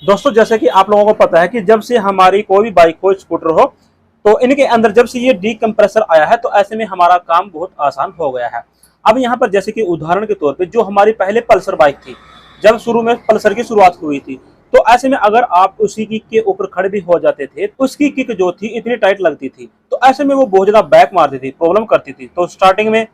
दोस्तों जैसे कि आप लोगों को पता है कि जब से हमारी कोई भी बाइक हो, स्कूटर हो, तो इनके अंदर जब से ये डीकंप्रेसर आया है तो ऐसे में हमारा काम बहुत आसान हो गया है। अब यहाँ पर जैसे कि उदाहरण के तौर पे जो हमारी पहले पल्सर बाइक थी, जब शुरू में पल्सर की शुरुआत हुई थी, तो ऐसे में अगर आप उसी किक के ऊपर खड़े भी हो जाते थे तो उसकी किक जो थी इतनी टाइट लगती थी, तो ऐसे में वो बहुत ज्यादा बैक मारती थी, प्रॉब्लम करती थी। तो स्टार्टिंग में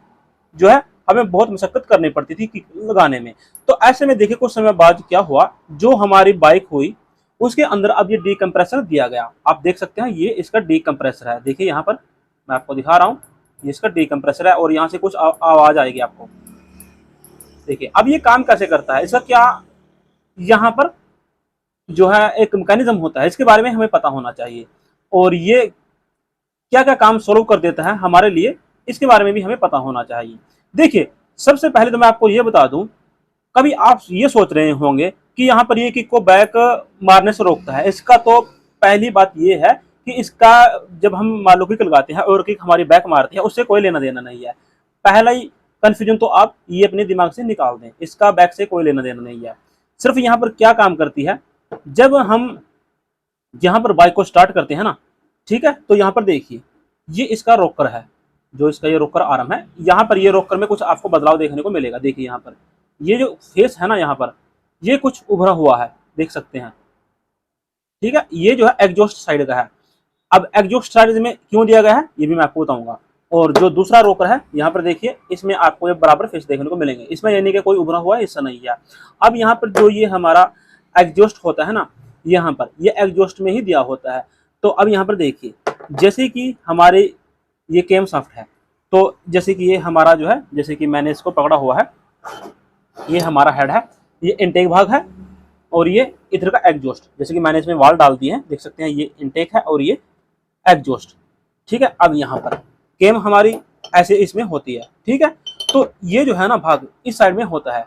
जो है हमें बहुत मशक्कत करनी पड़ती थी किक लगाने में। तो ऐसे में देखिए कुछ समय बाद क्या हुआ, जो हमारी बाइक हुई उसके अंदर अब ये डीकंप्रेसर दिया गया। आप देख सकते हैं ये इसका डीकंप्रेसर है। देखिए यहाँ पर मैं आपको दिखा रहा हूँ, ये इसका डीकंप्रेसर है और यहाँ से कुछ आवाज आएगी आपको। देखिए अब ये काम कैसे करता है, इसका क्या यहाँ पर जो है एक मैकेनिज्म होता है, इसके बारे में हमें पता होना चाहिए। और ये क्या क्या काम सोल्व कर देता है हमारे लिए, इसके बारे में भी हमें पता होना चाहिए। देखिए सबसे पहले तो मैं आपको ये बता दूं, कभी आप ये सोच रहे होंगे कि यहाँ पर ये किक को बैक मारने से रोकता है। इसका तो पहली बात ये है कि इसका जब हम मान लो किक लगाते हैं और किक हमारी बैक मारती है, उससे कोई लेना देना नहीं है। पहला ही कंफ्यूजन तो आप ये अपने दिमाग से निकाल दें, इसका बैक से कोई लेना देना नहीं है। सिर्फ यहाँ पर क्या काम करती है, जब हम यहाँ पर बाइक को स्टार्ट करते हैं ना, ठीक है, तो यहाँ पर देखिए ये इसका रोकर है, जो इसका ये रोकर आर्म है, यहाँ पर ये रोकर में कुछ आपको बदलाव देखने को मिलेगा। देखिए यहाँ पर ये जो फेस है ना, यहाँ पर ये कुछ उभरा हुआ है, देख सकते हैं, ठीक है। ये जो है एग्जॉस्ट साइड का है। अब एग्जॉस्ट साइड में क्यों दिया गया है ये भी मैं आपको बताऊंगा। और जो दूसरा रोकर है यहाँ पर देखिए, इसमें आपको ये बराबर फेस देखने को मिलेंगे, इसमें यानी कि कोई उभरा हुआ हिस्सा नहीं है। अब यहाँ पर जो ये हमारा एग्जॉस्ट होता है ना, यहाँ पर ये एग्जॉस्ट में ही दिया होता है। तो अब यहाँ पर देखिए जैसे कि हमारे ये कैम शाफ्ट है, तो जैसे कि ये हमारा जो है, जैसे कि मैंने इसको पकड़ा हुआ है, ये हमारा हेड है, ये इनटेक भाग है और ये इधर का एग्जॉस्ट। जैसे कि मैंने इसमें वाल डाल दिए हैं, देख सकते हैं, ये इनटेक है और ये एग्जॉस्ट, ठीक है। अब यहाँ पर केम हमारी ऐसे इसमें होती है, ठीक है। तो ये जो है ना भाग इस साइड में होता है,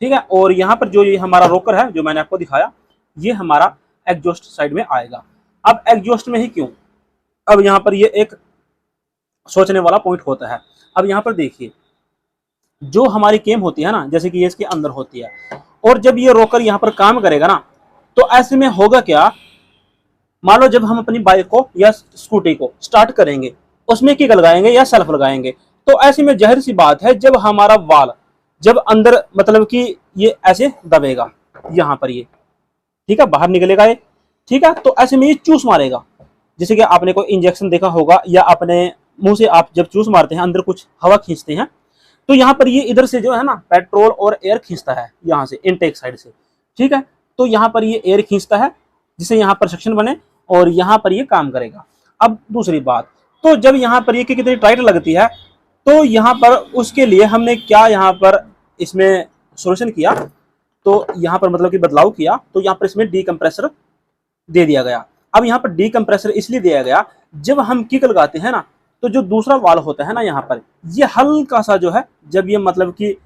ठीक है। और यहाँ पर जो ये हमारा रोकर है जो मैंने आपको दिखाया, ये हमारा एग्जॉस्ट साइड में आएगा। अब एग्जॉस्ट में ही क्यों, अब यहाँ पर ये एक सोचने वाला पॉइंट होता है। अब यहाँ पर देखिए जो हमारी केम होती है ना, जैसे कि ये इसके अंदर होती है, और जब ये रोकर यहाँ पर काम करेगा ना, तो ऐसे में होगा क्या, मान लो जब हम अपनी बाइक को या स्कूटी को स्टार्ट करेंगे, उसमें किक लगाएंगे या सेल्फ लगाएंगे, तो ऐसे में जाहिर सी बात है जब हमारा वाल जब अंदर मतलब कि ये ऐसे दबेगा यहाँ पर, ये ठीक है, बाहर निकलेगा ये, ठीक है। तो ऐसे में ये चूस मारेगा। जैसे कि आपने कोई इंजेक्शन देखा होगा या अपने मुंह से आप जब चूस मारते हैं, अंदर कुछ हवा खींचते हैं, तो यहाँ पर ये इधर से जो है ना पेट्रोल और एयर खींचता है, यहाँ से इनटेक साइड से, ठीक है। तो यहाँ पर ये एयर खींचता है जिससे यहाँ पर सेक्शन बने और यहाँ पर ये काम करेगा। अब दूसरी बात, तो जब यहाँ पर ये कितनी टाइट लगती है, तो यहाँ पर उसके लिए हमने क्या यहाँ पर इसमें सोल्यूशन किया, तो यहाँ पर मतलब कि बदलाव किया, तो यहाँ पर इसमें डीकंप्रेसर दे दिया गया। अब यहाँ पर डीकंप्रेसर इसलिए दिया गया, जब हम किक लगाते हैं ना, तो जो दूसरा वाल होता है ना यहाँ पर, ये हल्का सा जो है, जब ये मतलब कि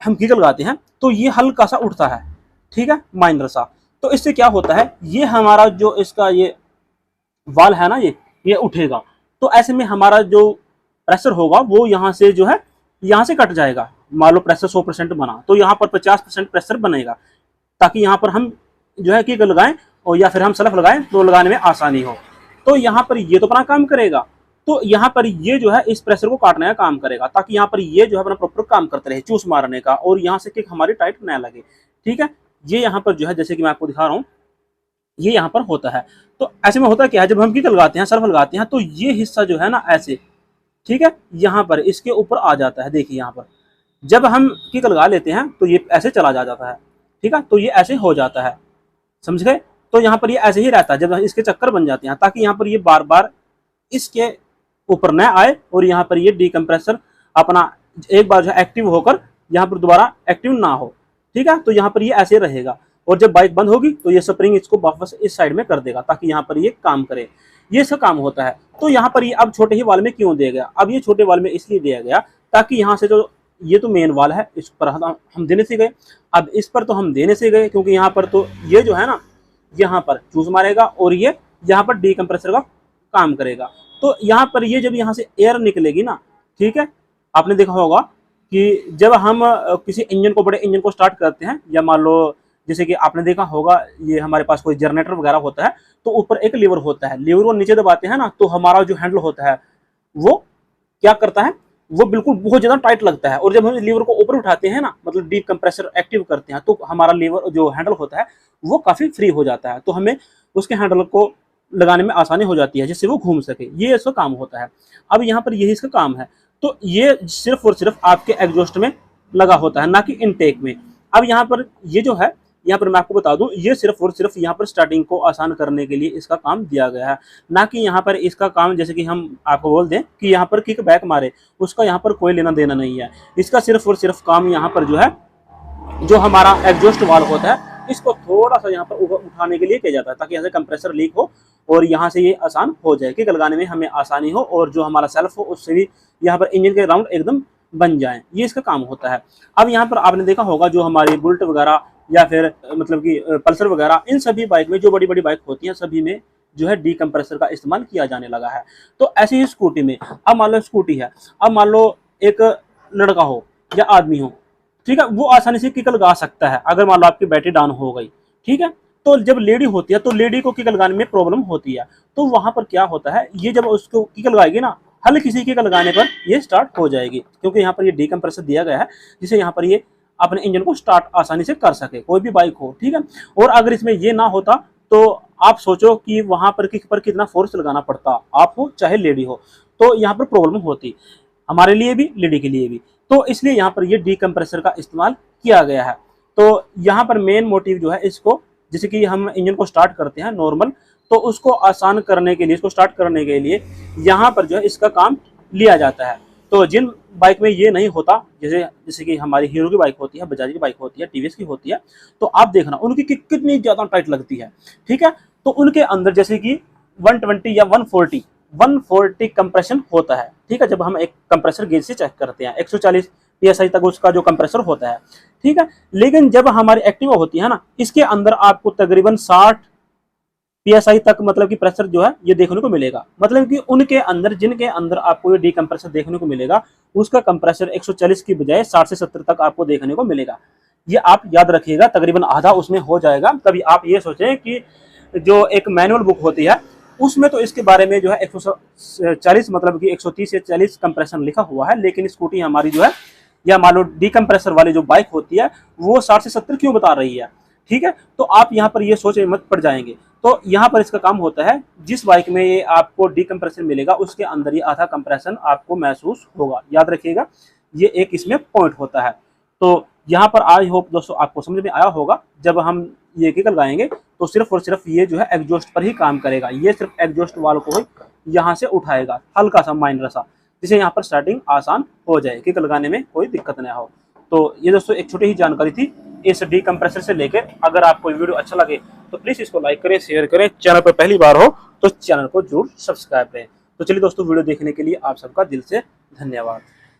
हम किक लगाते हैं तो ये हल्का सा उठता है, ठीक है, माइनर सा। तो इससे क्या होता है, ये हमारा जो इसका ये वाल है ना, ये उठेगा। तो ऐसे में हमारा जो प्रेशर होगा वो यहाँ से जो है, यहाँ से कट जाएगा। मान लो प्रेशर 100% बना, तो यहाँ पर 50% प्रेशर बनेगा, ताकि यहाँ पर हम जो है किक लगाएं और या फिर हम सेल्फ लगाएं तो लगाने में आसानी हो। तो यहाँ पर ये तो अपना काम करेगा, तो यहाँ पर ये जो है इस प्रेशर को काटने का काम करेगा, ताकि यहाँ पर ये जो है अपना प्रॉपर काम करते रहे, चूस मारने का, और यहाँ से किक हमारी टाइट न लगे, ठीक है। ये यहाँ पर जो है जैसे कि मैं आपको दिखा रहा हूँ, ये यहाँ पर होता है। तो ऐसे में होता क्या है, जब हम किक लगाते हैं, सर्फ लगाते हैं, तो ये हिस्सा जो है ना ऐसे, ठीक है, यहाँ पर इसके ऊपर आ जाता है। देखिए यहाँ पर जब हम किक लगा लेते हैं तो ये ऐसे चला जाता है, ठीक है, तो ये ऐसे हो जाता है, समझ गए। तो यहाँ पर ये ऐसे ही रहता है जब इसके चक्कर बन जाते हैं, ताकि यहाँ पर ये बार बार इसके ऊपर न आए और यहाँ पर ये डीकंप्रेसर अपना एक बार जो एक्टिव होकर यहाँ पर दोबारा एक्टिव ना हो, ठीक है। तो यहाँ पर ये ऐसे रहेगा और जब बाइक बंद होगी तो ये स्प्रिंग इसको वापस इस साइड में कर देगा, ताकि यहाँ पर ये काम करे। ये सब काम होता है। तो यहाँ पर ये अब छोटे ही वाल में क्यों दिया गया, अब ये छोटे वाल में इसलिए दिया गया ताकि यहाँ से जो ये तो मेन वाल है, इस पर हम देने से गए, अब इस पर तो हम देने से गए क्योंकि यहाँ पर तो ये जो है ना, यहाँ पर चूस मारेगा और ये यहाँ पर डीकंप्रेसर का काम करेगा। तो यहाँ पर ये जब यहाँ से एयर निकलेगी ना, ठीक है, आपने देखा होगा कि जब हम किसी इंजन को, बड़े इंजन को स्टार्ट करते हैं, या मान लो जैसे कि आपने देखा होगा, ये हमारे पास कोई जनरेटर वगैरह होता है तो ऊपर एक लीवर होता है, लीवर को नीचे दबाते हैं ना तो हमारा जो हैंडल होता है वो क्या करता है, वो बिल्कुल बहुत ज्यादा टाइट लगता है। और जब हम लीवर को ऊपर उठाते हैं ना, मतलब डीप कंप्रेसर एक्टिव करते हैं, तो हमारा लीवर जो हैंडल होता है वो काफी फ्री हो जाता है, तो हमें उसके हैंडल को लगाने में आसानी हो जाती है जिससे वो घूम सके। ये इसका काम होता है। अब यहाँ पर यही इसका काम है। तो ये सिर्फ और सिर्फ आपके एग्जॉस्ट में लगा होता है, ना कि इनटेक में। अब यहाँ पर ये जो है, यहाँ पर मैं आपको बता दूं, ये सिर्फ और सिर्फ यहाँ पर स्टार्टिंग को आसान करने के लिए इसका काम दिया गया है, ना कि यहाँ पर इसका काम जैसे कि हम आपको बोल दें कि यहाँ पर किक बैक मारे, उसका यहाँ पर कोई लेना देना नहीं है। इसका सिर्फ और सिर्फ काम यहाँ पर जो है, जो हमारा एग्जॉस्ट वाल्व होता है इसको थोड़ा सा यहाँ पर उठाने के लिए किया जाता है, ताकि यहाँ से कंप्रेसर लीक हो और यहाँ से ये आसान हो जाए, किक लगाने में हमें आसानी हो, और जो हमारा सेल्फ हो उससे भी यहाँ पर इंजन के राउंड एकदम बन जाए। ये इसका काम होता है। अब यहाँ पर आपने देखा होगा जो हमारी बुलेट वगैरह या फिर मतलब कि पल्सर वगैरह, इन सभी बाइक में, जो बड़ी बड़ी बाइक होती हैं सभी में जो है डी कंप्रेसर का इस्तेमाल किया जाने लगा है। तो ऐसे ही स्कूटी में, अब मान लो स्कूटी है, अब मान लो एक लड़का हो या आदमी हो, ठीक है, वो आसानी से किक लगा सकता है अगर मान लो आपकी बैटरी डाउन हो गई, ठीक है। तो जब लेडी होती है तो लेडी को किक लगाने में प्रॉब्लम होती है, तो वहां पर क्या होता है, ये जब उसको किक लगाएगी ना, हल्की सी किक लगाने पर ये स्टार्ट हो जाएगी, क्योंकि यहाँ पर ये डी कंप्रेसर दिया गया है जिससे यहाँ पर ये अपने इंजन को स्टार्ट आसानी से कर सके, कोई भी बाइक हो, ठीक है। और अगर इसमें ये ना होता तो आप सोचो कि वहां पर किक पर कितना फोर्स लगाना पड़ता, आप हो चाहे लेडी हो, तो यहाँ पर प्रॉब्लम होती, हमारे लिए भी लेडी के लिए भी। तो इसलिए यहाँ पर ये डी कंप्रेसर का इस्तेमाल किया गया है। तो यहाँ पर मेन मोटिव जो है, इसको जैसे कि हम इंजन को स्टार्ट करते हैं नॉर्मल, तो उसको आसान करने के लिए, इसको स्टार्ट करने के लिए यहाँ पर जो है इसका काम लिया जाता है। तो जिन बाइक में ये नहीं होता, जैसे कि हमारी हीरो की बाइक होती है, बजाज की बाइक होती है, टीवीएस की होती है, तो आप देखना उनकी किक कितनी ज्यादा टाइट लगती है, ठीक है। तो उनके अंदर जैसे कि 120 या 140 कंप्रेशन होता है, ठीक है। जब हम एक कंप्रेसर गेज से चेक करते हैं 140 पीएसआई तक उसका जो कंप्रेसर होता है, ठीक है। लेकिन जब हमारी एक्टिवा होती है ना, इसके अंदर आपको तकरीबन 60 पीएसआई तक मतलब कि प्रेशर जो है ये देखने को मिलेगा। मतलब कि उनके अंदर, जिनके अंदर आपको ये डी कंप्रेसर देखने को मिलेगा, उसका कंप्रेसर 140 की बजाय 60 से 70 तक आपको देखने को मिलेगा। ये आप याद रखिएगा, तकरीबन आधा उसमें हो जाएगा। तभी आप ये सोचें कि जो एक मैनुअल बुक होती है उसमें तो इसके बारे में जो है 140 मतलब कि 130 से 40 कंप्रेशन लिखा हुआ है, लेकिन स्कूटी हमारी जो है, या मान लो डी कंप्रेसर वाली जो बाइक होती है, वो 60 से 70 क्यों बता रही है, ठीक है। तो आप यहाँ पर ये सोच मत पड़ जाएंगे। तो यहाँ पर इसका काम होता है, जिस बाइक में ये आपको डी कंप्रेशन मिलेगा उसके अंदर ही आधा कंप्रेशन आपको महसूस होगा, याद रखिएगा, ये एक इसमें पॉइंट होता है। तो यहाँ पर आई होप दोस्तों आपको समझ में आया होगा। जब हम ये किक लगाएंगे तो सिर्फ और सिर्फ ये जो है एग्जॉस्ट पर ही काम करेगा, ये सिर्फ एग्जॉस्ट वाल को ही यहाँ से उठाएगा, हल्का सा माइनर सा, जिससे यहाँ पर स्टार्टिंग आसान हो जाए, किक लगाने में कोई दिक्कत ना हो। तो ये दोस्तों एक छोटी ही जानकारी थी इस डी कंप्रेसर से लेकर। अगर आपको वीडियो अच्छा लगे तो प्लीज इसको लाइक करें, शेयर करें, चैनल पर पहली बार हो तो चैनल को जरूर सब्सक्राइब करें। तो चलिए दोस्तों, वीडियो देखने के लिए आप सबका दिल से धन्यवाद।